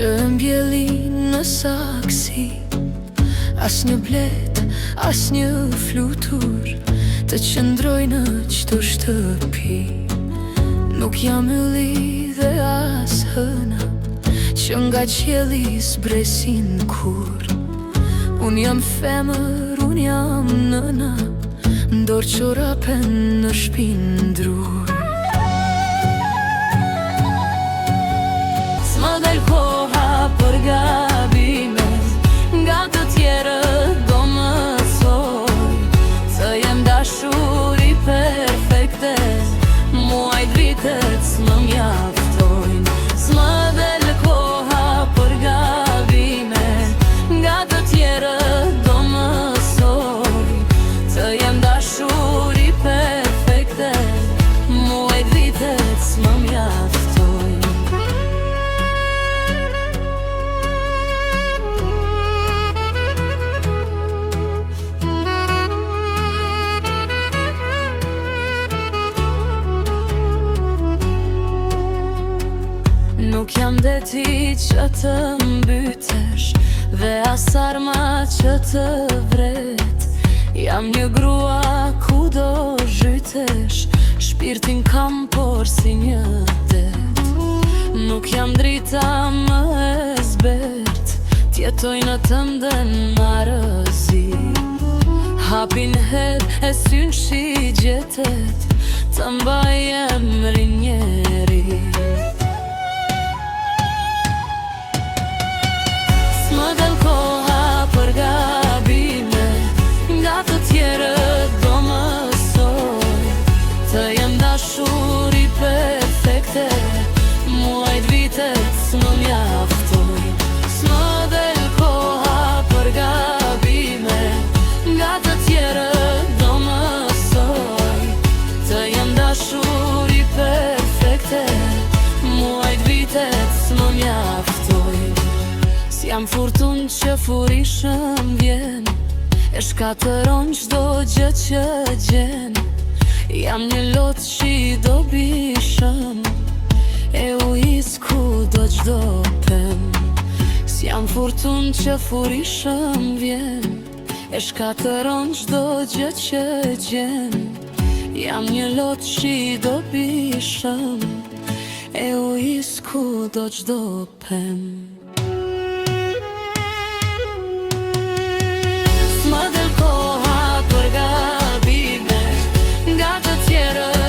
që mbjelli në saksi. As një blet, as një flutur të qëndroj në qëto shtëpi. Nuk jam ylli dhe as hëna që nga qielli s'bresin kur. Unë jam femër, unë jam nëna, ndor çorapen në shpinë ndrur. S'më del koha për gabime, nga të tjerët do mësoj të jem dashuri perfekte, muajt vitet s'më mjaftojnë. S'më del koha për gabime, nga të tjerët do mësoj të jem dashuri perfekte, muajt vitet s'më mjaftojnë. Nuk jam deti që të mbytesh dhe as arma që të vret. Jam një grua ku do zhytesh, shpirtin kam por si një det. Nuk jam drita më e zbert, t'jetoj në të mden marëzi. Hapin her e syn shi gjetet, të mbaj emrin njeri. S'më del koha për gabime, nga të tjerët do mësoj të jem dashuri perfekte, muajt vitet s'më mjaftojnë. S'më del koha për gabime, nga të tjerët do mësoj të jem dashuri perfekte, muajt vitet s'më mjaftojnë. S'jam furtun që furishëm vjen, e shkatëron qdo gjë që gjen. Jam një lot që i do bishëm, e ujis ku do qdo pem. S'jam furtun që furishëm vjen, e shkatëron qdo gjë që gjen. Jam një lot që i do bishëm, e ujis ku do qdo pem. S'më del koha për gabime, nga të tjerët